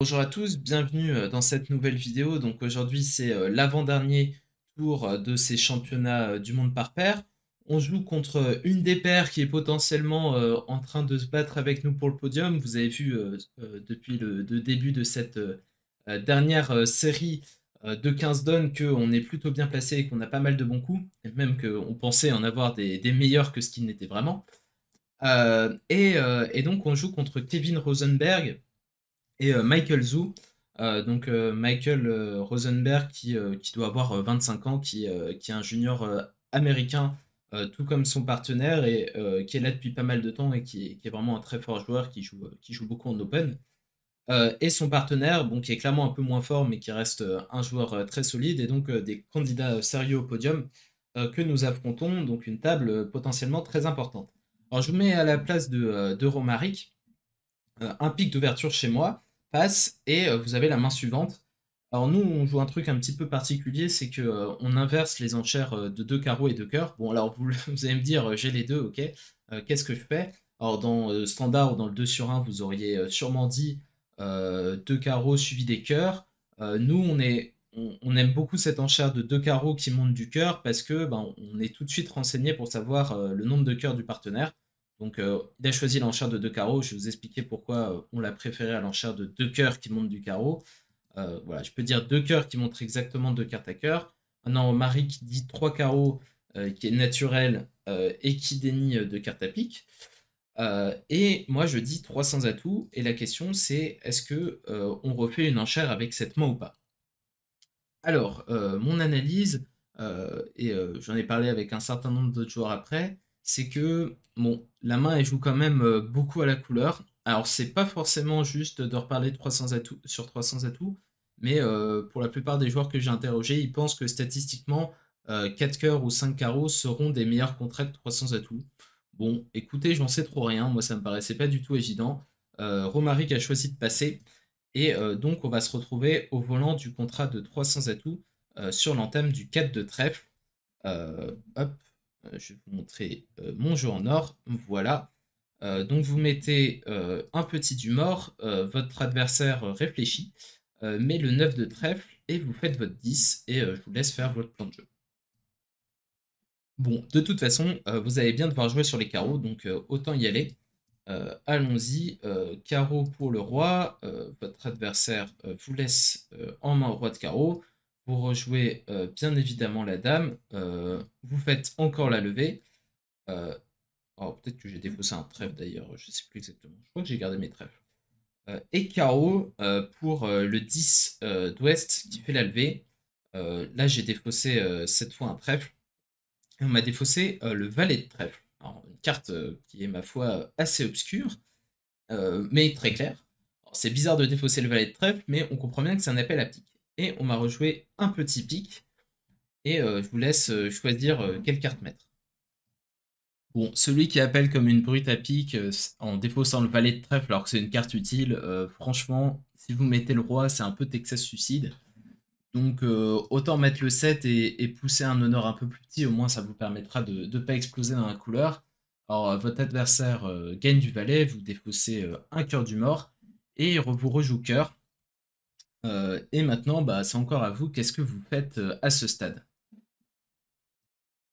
Bonjour à tous, bienvenue dans cette nouvelle vidéo. Donc aujourd'hui c'est l'avant-dernier tour de ces championnats du monde par paire. On joue contre une des paires qui est potentiellement en train de se battre avec nous pour le podium. Vous avez vu depuis le début de cette dernière série de 15 donnes qu'on est plutôt bien placé et qu'on a pas mal de bons coups, et même qu'on pensait en avoir des meilleurs que ce qu'ils n'étaient vraiment. Et donc on joue contre Kevin Rosenberg et Michael Zhu. Michael Rosenberg qui doit avoir 25 ans, qui est un junior américain, tout comme son partenaire, et qui est là depuis pas mal de temps et qui est vraiment un très fort joueur qui joue beaucoup en Open. Et son partenaire, bon, qui est clairement un peu moins fort, mais qui reste un joueur très solide, et donc des candidats sérieux au podium que nous affrontons, donc une table potentiellement très importante. Alors je vous mets à la place de Romaric. Un pic d'ouverture chez moi passe et vous avez la main suivante. Alors nous, on joue un truc un petit peu particulier, c'est que on inverse les enchères de deux carreaux et deux cœurs. Bon, alors vous allez me dire, j'ai les deux, ok. Qu'est-ce que je fais? Alors dans standard ou dans le 2 sur 1, vous auriez sûrement dit deux carreaux suivis des cœurs. Nous, on aime beaucoup cette enchère de deux carreaux qui montent du cœur parce que ben, on est tout de suite renseigné pour savoir le nombre de cœurs du partenaire. Donc, il a choisi l'enchère de deux carreaux. Je vais vous expliquer pourquoi on l'a préféré à l'enchère de deux cœurs qui montent du carreau. Voilà, je peux dire deux cœurs qui montrent exactement deux cartes à cœur. Maintenant, Marie qui dit trois carreaux, qui est naturel et qui dénie deux cartes à pique. Et moi, je dis trois sans atout. Et la question, c'est est-ce que on refait une enchère avec cette main ou pas? Alors, mon analyse, j'en ai parlé avec un certain nombre d'autres joueurs après, c'est que bon, la main elle joue quand même beaucoup à la couleur. Alors, c'est pas forcément juste de reparler de 300 atouts sur 300 atouts, mais pour la plupart des joueurs que j'ai interrogés, ils pensent que statistiquement, 4 cœurs ou 5 carreaux seront des meilleurs contrats que 300 atouts. Bon, écoutez, j'en sais trop rien, moi ça me paraissait pas du tout évident. Romaric a choisi de passer. Et donc, on va se retrouver au volant du contrat de 300 atouts sur l'entame du 4 de trèfle. Hop, je vais vous montrer mon jeu en or. Voilà. Donc, vous mettez un petit du mort, votre adversaire réfléchit, met le 9 de trèfle et vous faites votre 10 et je vous laisse faire votre plan de jeu. Bon, de toute façon, vous allez bien devoir jouer sur les carreaux, donc autant y aller. Allons-y, carreau pour le roi, votre adversaire vous laisse en main roi de carreau, vous rejouez bien évidemment la dame, vous faites encore la levée, euh, alors peut-être que j'ai défaussé un trèfle d'ailleurs, je ne sais plus exactement, je crois que j'ai gardé mes trèfles. Et carreau pour le 10 d'ouest qui fait la levée, là j'ai défaussé cette fois un trèfle, et on m'a défaussé le valet de trèfle. Alors, une carte qui est ma foi assez obscure, mais très clair. C'est bizarre de défausser le valet de trèfle, mais on comprend bien que c'est un appel à pique. Et on m'a rejoué un petit pique, et je vous laisse choisir quelle carte mettre. Bon, celui qui appelle comme une brute à pique en défaussant le valet de trèfle alors que c'est une carte utile, franchement, si vous mettez le roi, c'est un peu Texas Suicide. Donc autant mettre le 7 et pousser un honneur un peu plus petit, au moins ça vous permettra de ne pas exploser dans la couleur. Alors votre adversaire gagne du valet, vous défaussez un cœur du mort, et il vous rejoue cœur. Et maintenant, bah, c'est encore à vous, qu'est-ce que vous faites à ce stade?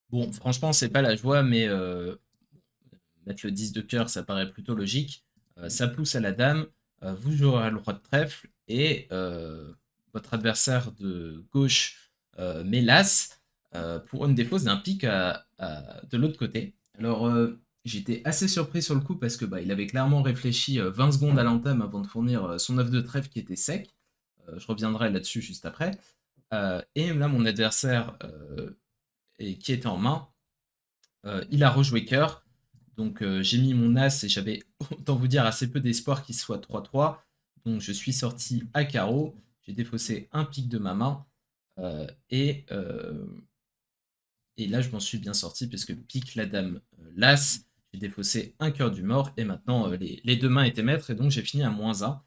Bon, franchement, c'est pas la joie, mais mettre le 10 de cœur, ça paraît plutôt logique. Ça pousse à la dame, vous jouerez le roi de trèfle, et votre adversaire de gauche met l'as pour une défausse d'un pic de l'autre côté. Alors, j'étais assez surpris sur le coup parce que bah, il avait clairement réfléchi 20 secondes à l'entame avant de fournir son œuf de trèfle qui était sec. Je reviendrai là-dessus juste après. Et là, mon adversaire qui était en main, il a rejoué cœur. Donc j'ai mis mon as et j'avais, autant vous dire, assez peu d'espoir qu'il soit 3-3. Donc je suis sorti à carreau, j'ai défaussé un pic de ma main. euh, et, euh, et là je m'en suis bien sorti parce que pique la dame l'as, j'ai défaussé un cœur du mort et maintenant les deux mains étaient maîtres et donc j'ai fini à -1.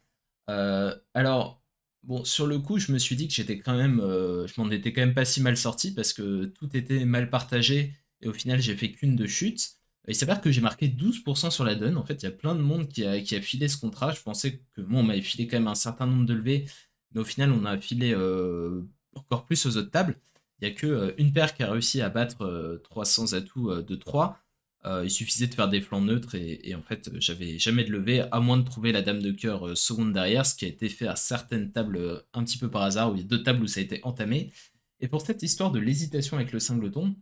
Alors, bon, sur le coup, je me suis dit que j'étais quand même, je m'en étais quand même pas si mal sorti parce que tout était mal partagé et au final, j'ai fait qu'une de chute. Il s'avère que j'ai marqué 12% sur la donne. En fait, il y a plein de monde qui a filé ce contrat. Je pensais que moi, on m'avait filé quand même un certain nombre de levées, mais au final, on a filé encore plus aux autres tables. Il n'y a que une paire qui a réussi à battre 300 atouts de 3. Il suffisait de faire des flancs neutres et en fait, j'avais jamais de levée, à moins de trouver la dame de cœur seconde derrière, ce qui a été fait à certaines tables un petit peu par hasard, où il y a 2 tables où ça a été entamé. Et pour cette histoire de l'hésitation avec le singleton,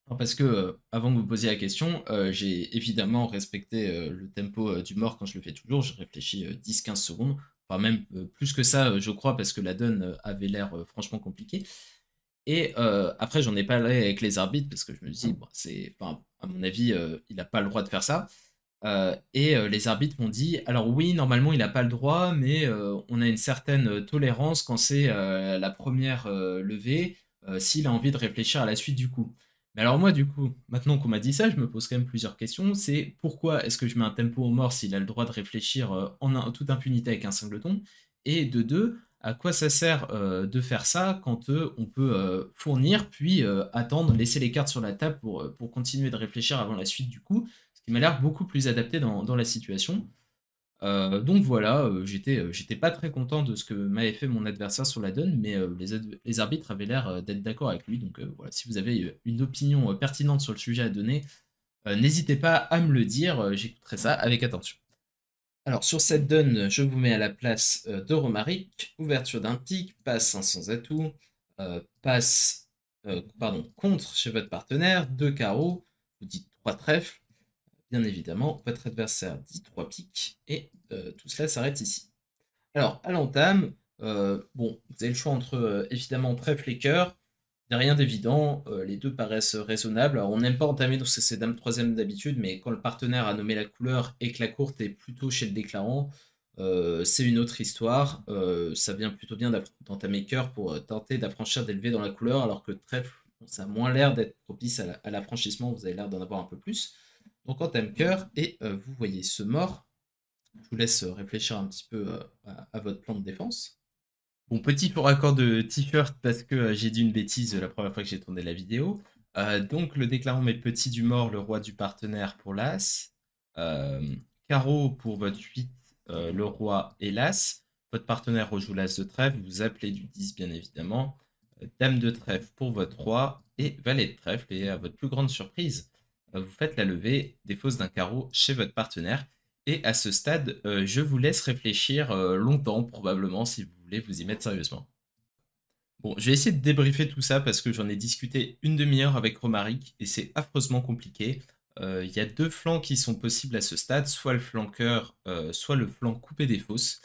non, parce que, avant que vous posiez la question, j'ai évidemment respecté le tempo du mort quand je le fais toujours. Je réfléchis 10-15 secondes, enfin même plus que ça, je crois, parce que la donne avait l'air franchement compliquée. Et après, j'en ai parlé avec les arbitres parce que je me dis, bon, enfin, à mon avis, il n'a pas le droit de faire ça. Et les arbitres m'ont dit, alors oui, normalement, il n'a pas le droit, mais on a une certaine tolérance quand c'est la première levée, s'il a envie de réfléchir à la suite du coup. Mais alors moi, du coup, maintenant qu'on m'a dit ça, je me pose quand même plusieurs questions. C'est pourquoi est-ce que je mets un tempo au mort s'il a le droit de réfléchir en toute impunité avec un singleton? Et de deux, à quoi ça sert de faire ça quand on peut fournir, puis attendre, laisser les cartes sur la table pour continuer de réfléchir avant la suite du coup, ce qui m'a l'air beaucoup plus adapté dans la situation. Donc voilà, j'étais pas très content de ce que m'avait fait mon adversaire sur la donne, mais les arbitres avaient l'air d'être d'accord avec lui. Donc voilà, si vous avez une opinion pertinente sur le sujet à donner, n'hésitez pas à me le dire, j'écouterai ça avec attention. Alors sur cette donne, je vous mets à la place de Romaric, ouverture d'un pic, passe 500 atouts, pardon, contre chez votre partenaire, 2 carreaux, vous dites 3 trèfles, bien évidemment, votre adversaire dit 3 piques, et tout cela s'arrête ici. Alors, à l'entame, bon, vous avez le choix entre évidemment trèfle et cœur. Il n'y a rien d'évident, les deux paraissent raisonnables. Alors, on n'aime pas entamer dans ces dames troisième d'habitude, mais quand le partenaire a nommé la couleur et que la courte est plutôt chez le déclarant, c'est une autre histoire. Ça vient plutôt bien d'entamer cœur pour tenter d'affranchir d'élever dans la couleur, alors que trèfle, bon, ça a moins l'air d'être propice à l'affranchissement, vous avez l'air d'en avoir un peu plus. Donc, entame cœur, et vous voyez ce mort. Je vous laisse réfléchir un petit peu à votre plan de défense. Bon, petit faux raccord de t-shirt parce que j'ai dit une bêtise la première fois que j'ai tourné la vidéo. Donc le déclarant met petit du mort, le roi du partenaire pour l'as. Carreau pour votre 8, le roi et l'as. Votre partenaire rejoue l'as de trèfle, vous appelez du 10 bien évidemment. Dame de trèfle pour votre roi et valet de trèfle. Et à votre plus grande surprise, vous faites la levée des fausses d'un carreau chez votre partenaire. Et à ce stade, je vous laisse réfléchir longtemps, probablement, si vous voulez vous y mettre sérieusement. Bon, je vais essayer de débriefer tout ça parce que j'en ai discuté une demi-heure avec Romaric et c'est affreusement compliqué. Il y a 2 flancs qui sont possibles à ce stade, soit le flanqueur, soit le flanc coupé des fosses.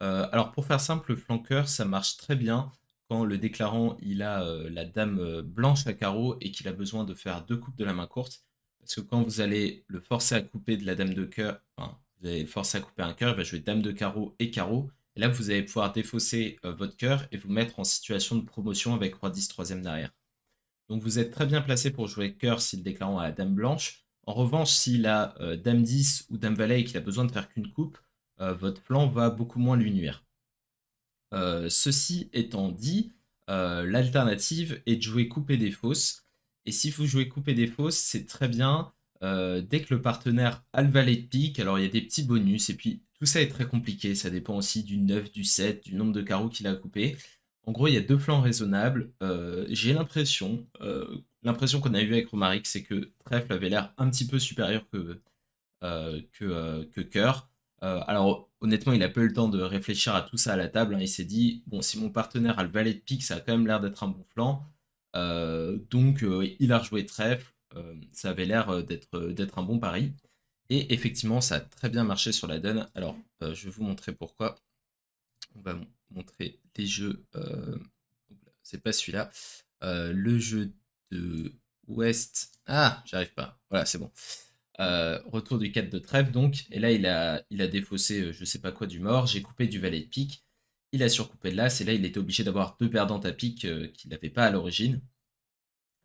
Alors pour faire simple, le flanqueur, ça marche très bien quand le déclarant il a la dame blanche à carreau et qu'il a besoin de faire 2 coupes de la main courte. Parce que quand vous allez le forcer à couper de la dame de cœur, enfin, vous allez le forcer à couper un cœur, il va jouer dame de carreau et carreau. Et là, vous allez pouvoir défausser votre cœur et vous mettre en situation de promotion avec roi 10 troisième derrière. Donc vous êtes très bien placé pour jouer cœur si le déclarant a la dame blanche. En revanche, s'il a dame 10 ou dame valet et qu'il a besoin de faire qu'une coupe, votre flanc va beaucoup moins lui nuire. Ceci étant dit, l'alternative est de jouer couper des fosses. Et si vous jouez couper des fosses, c'est très bien. Dès que le partenaire a le valet de pique, alors il y a des petits bonus. Et puis tout ça est très compliqué. Ça dépend aussi du 9, du 7, du nombre de carreaux qu'il a coupé. En gros, il y a 2 flancs raisonnables. J'ai l'impression qu'on a eu avec Romaric, c'est que trèfle avait l'air un petit peu supérieur que cœur. Alors honnêtement, il a pas eu le temps de réfléchir à tout ça à la table, hein. Il s'est dit, bon, si mon partenaire a le valet de pique, ça a quand même l'air d'être un bon flanc. Donc il a rejoué trèfle, ça avait l'air d'être un bon pari. Et effectivement, ça a très bien marché sur la donne. Alors, je vais vous montrer pourquoi. On va montrer les jeux. C'est pas celui-là. Le jeu de Ouest. Ah, j'arrive pas. Voilà, c'est bon. Retour du 4 de trèfle donc, et là il a défaussé je sais pas quoi du mort, j'ai coupé du valet de pique, il a surcoupé de l'as, et là il était obligé d'avoir 2 perdantes à pique qu'il n'avait pas à l'origine,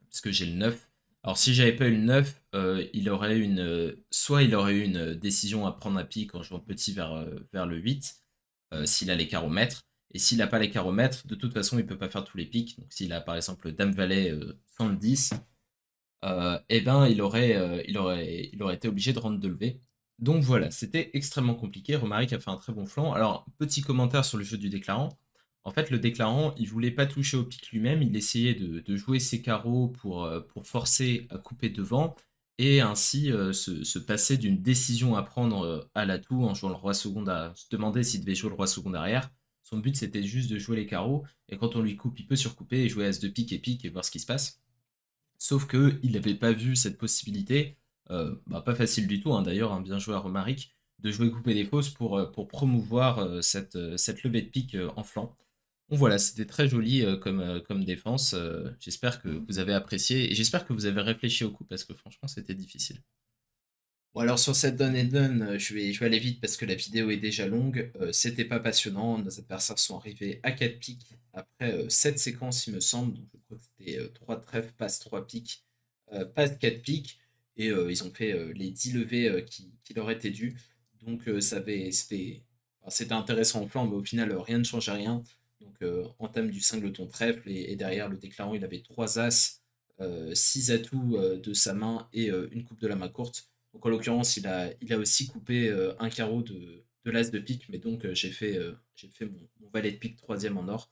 parce que j'ai le 9. Alors si j'avais pas eu le 9, il aurait soit il aurait eu une décision à prendre à pique en jouant petit vers le 8, s'il a les carreaux-maîtres, et s'il n'a pas les carreaux-maîtres, de toute façon il peut pas faire tous les piques, donc s'il a par exemple dame-valet sans le 10, et ben il aurait été obligé de rendre de levée. Donc voilà, c'était extrêmement compliqué. Romaric a fait un très bon flanc. Alors, petit commentaire sur le jeu du déclarant. En fait, le déclarant, il voulait pas toucher au pic lui-même, il essayait de jouer ses carreaux pour forcer à couper devant et ainsi se passer d'une décision à prendre à l'atout en jouant le roi second à se demander s'il devait jouer le roi second arrière. Son but c'était juste de jouer les carreaux et quand on lui coupe, il peut surcouper et jouer as de pique et voir ce qui se passe. Sauf que il n'avait pas vu cette possibilité, pas facile du tout, hein, d'ailleurs, hein, bien joué à Romaric, de jouer couper des fausses pour promouvoir cette levée de pique en flanc. Donc voilà, c'était très joli comme défense. J'espère que vous avez apprécié et j'espère que vous avez réfléchi au coup parce que franchement, c'était difficile. Bon alors sur cette done et done, je vais aller vite parce que la vidéo est déjà longue. C'était pas passionnant, nos adversaires sont arrivés à 4 piques après 7 séquences il me semble, donc je crois que c'était 3 trèfles, passe 3 piques, passe 4 piques, et ils ont fait les 10 levées qui leur étaient dues. Donc c'était intéressant en plan, mais au final rien ne changeait rien. Donc entame du singleton trèfle et derrière le déclarant il avait 3 as, 6 atouts de sa main et une coupe de la main courte. Donc en l'occurrence, il a aussi coupé un carreau de l'as de pique, mais donc j'ai fait mon valet de pique troisième en or.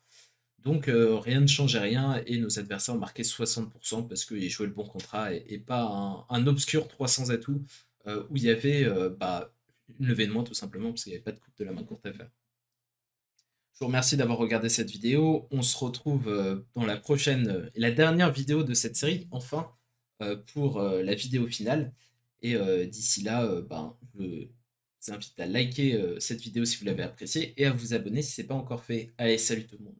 Donc rien ne changeait rien et nos adversaires ont marqué 60% parce qu'ils jouaient le bon contrat et pas un obscur 300 atouts où il y avait une levée de moins tout simplement parce qu'il n'y avait pas de coupe de la main courte à faire. Je vous remercie d'avoir regardé cette vidéo. On se retrouve dans la prochaine et la dernière vidéo de cette série, enfin, pour la vidéo finale. Et d'ici là, je vous invite à liker cette vidéo si vous l'avez appréciée et à vous abonner si ce n'est pas encore fait. Allez, salut tout le monde.